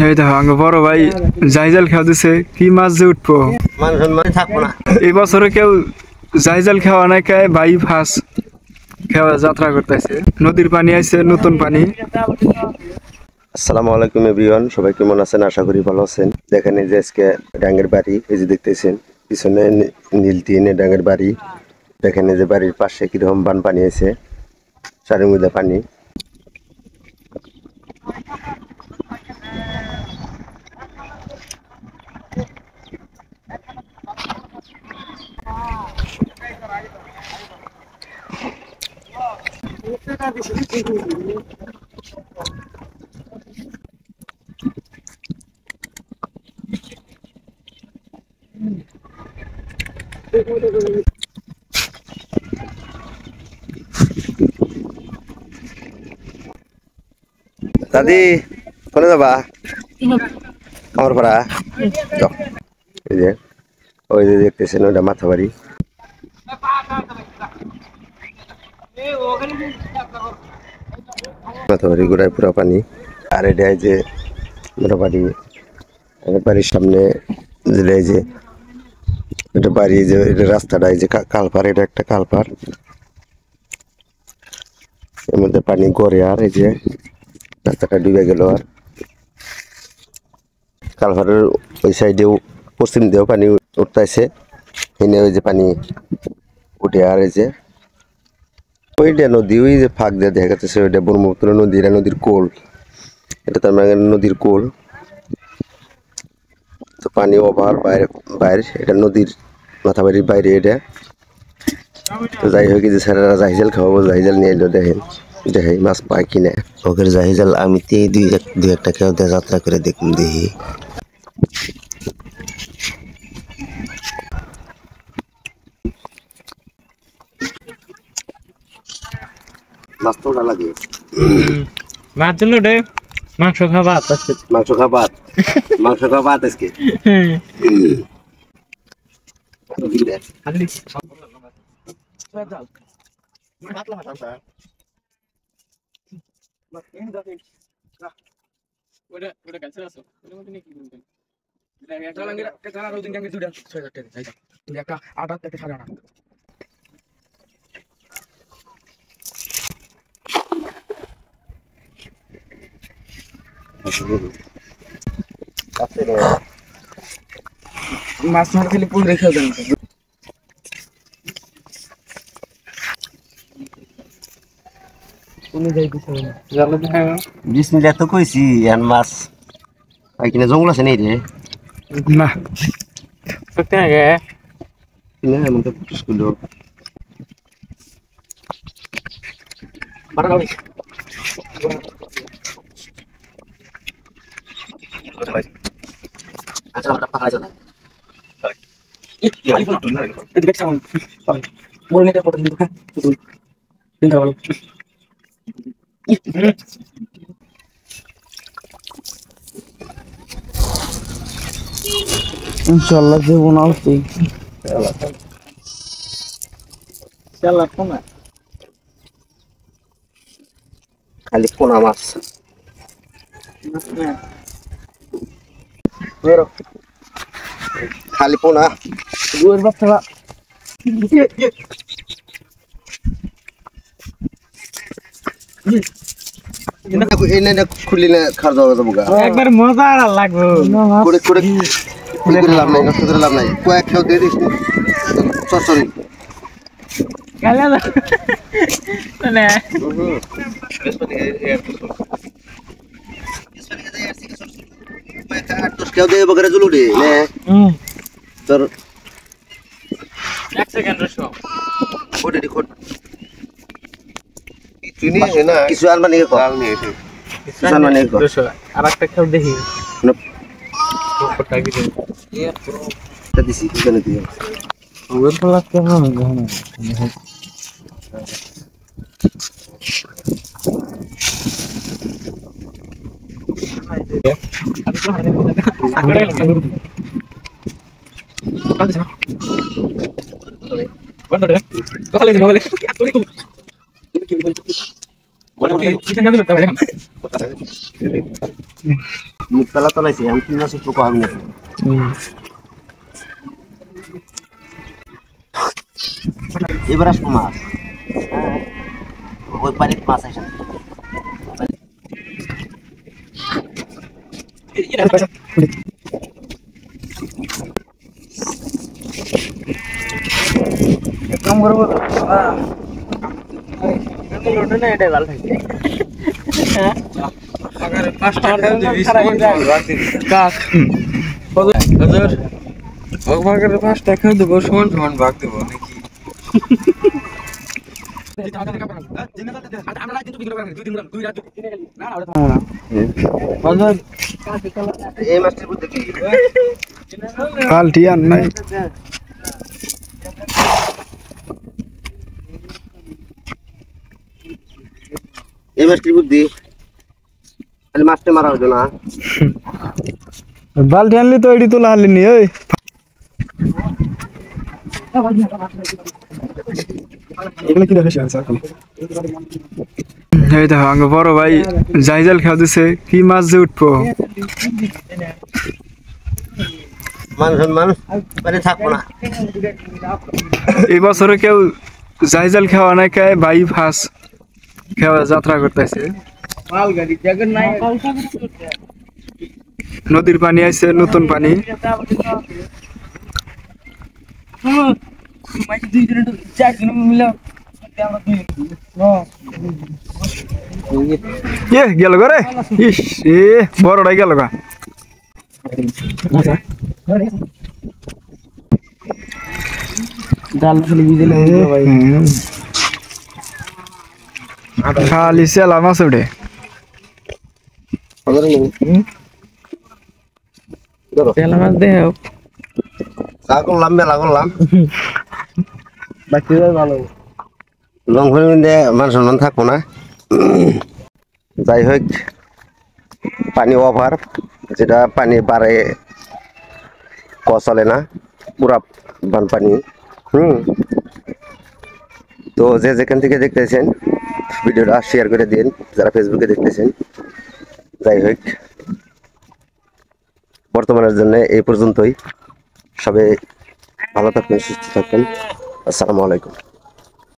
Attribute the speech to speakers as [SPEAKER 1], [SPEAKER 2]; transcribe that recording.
[SPEAKER 1] এই দেখো আঙ্গ বড় ভাই জাইজাল খাওয়া দিছে কি মাছ যে উঠবো
[SPEAKER 2] মানে থাকবো না
[SPEAKER 1] এই বছরে কেউ জাইজাল খাওয়া নাই খায় ভাই ফাঁস খাওয়া যাত্রা করতেছে নদীর পানি আইছে নতুন পানি।
[SPEAKER 2] আসসালামু আলাইকুম এভরিওয়ান, সবাই কেমন আছেন? আশা করি ভালো আছেন। দেখেন এই যে আজকে ডাঙ্গের বাড়ি, এই যে দেখতেছেন পিছনে নীল টিনের ডাঙ্গের বাড়ি। দেখেন এই যে বাড়ির পাশে কিরকম বান পানি আছে, চারির মধ্যে পানি। দাদি কোনে যাবা? আমার পাড়া এই যে ওই যে দেখতেছেন ওইটা মাথা বাড়ি। মাথা বাড়ি গোড়ায় পুরো পানি। আর এটা যে মোটামুটি আমার বাড়ির সামনে যেটা এই যে এটা বাড়ি, যে এটা রাস্তাটা এই যে কালপার, এটা একটা কালপার, এর মধ্যে পানি গড়ে। আর এই যে রাস্তাটা ডুবে গেল। আর কালপারের ওই সাইডেও পশ্চিম দিয়েও পানি উঠতেছে, এনে ওই যে পানি উঠে। আর এই যে ওইটা নদী, ওই যে ফাঁক দিয়ে দেখা যাচ্ছে ওইটা ব্রহ্মপুত্র নদী, এটা নদীর কোল, এটা তার মানে নদীর কোল। তো পানি ওভার বাইরে বাইরে, এটা নদীর মাথাবাড়ির বাইরে এটা। তো যাই হোক, যে স্যারেরা জাহিজাল খাওয়াবো, জাহিজাল নিয়ে এলো। দেখেন দেখে মাছ পায় কিনা ওকের জাহিজাল। আমি তো দুই একটা খেয়ে যাত্রা করে দেখুন দেখি। মাছ তো ভালো লাগে,
[SPEAKER 1] মাছ দিল রে মাংস খাবা
[SPEAKER 2] মাংস খাবার, মাংস খাবার আজকে।
[SPEAKER 1] মাছ মার খেলে পুরো রেখে দেন।
[SPEAKER 2] বিসমিল্লাহ তো কইছি, আর মাছ কিনা জঙ্গল আছে নেই রে
[SPEAKER 1] না সত্যি আগে
[SPEAKER 2] না, এমন তো স্কুল আচ্ছা আমরা পাকা যাবে।
[SPEAKER 1] ইনশাআল্লাহ দেবো না হচ্ছে
[SPEAKER 2] খালি পোনা মাছ। খালি পোনা
[SPEAKER 1] গুয়ের বাচ্চা
[SPEAKER 2] খুললি না খাওয়া দাওয়া যাবো গা।
[SPEAKER 1] একবার মজা লাগবে
[SPEAKER 2] করে করে করে লাভ নাই, নষ্ট করে লাভ নাই। কয়েক খেয়াল দিয়ে দিস সরি কেউ দিয়ে বগেরা জুলু রে তোর
[SPEAKER 1] এক সেকেন্ড রসো
[SPEAKER 2] ওটা রেকর্ড কিছু আর মানে
[SPEAKER 1] আর একটা খেল দেখি
[SPEAKER 2] দিছি কেন দিয়ে মুখতলা তলাইছে আমি 3 মাস একটু কম গেছে এবার আসবো মাছ ওই পানি মাছ আসে
[SPEAKER 1] কাম করবো না এটা ভালো থাকে পাঁচটা খেয়ে দেবো সমান সমান ভাগ দেবো নাকি
[SPEAKER 2] এই মাছটির মধ্যে কি
[SPEAKER 1] পাল্টি আর নাই
[SPEAKER 2] এই মাছটির বুদ্ধি খালি মাছটা মারা হতো না
[SPEAKER 1] বালতি আনলি তো এটি তোলা হারলিনি ওই এই দেখো আঙ্গ বড় ভাই জাইজাল খাওয়া দিছে কি মাছ যে উঠবো
[SPEAKER 2] মানুষ মানে থাকবো না
[SPEAKER 1] এই বছরে কেউ জাইজাল খাওয়া নাই খায় ভাই ফাঁস খাওয়া যাত্রা করতেছে নদীর পানি আইছে নতুন পানি গেল গো রে ইস এ বড়টাই গেল গা খালি সেলা মাছ উঠে সেলা মাছ দেহ
[SPEAKER 2] করলাম মেলা করলাম
[SPEAKER 1] বাকি ভালো
[SPEAKER 2] লং মধ্যে মান সম্মান থাকবো না যাই হোক পানি ওভার যেটা পানি বাড়ে চলে না পুরা বানপানি তো যে যেখান থেকে দেখতেছেন ভিডিওটা শেয়ার করে দিন যারা ফেসবুকে দেখতেছেন যাই হোক বর্তমানের জন্য এই পর্যন্তই সবাই ভালো থাকবেন সুস্থ থাকবেন আসসালামু আলাইকুম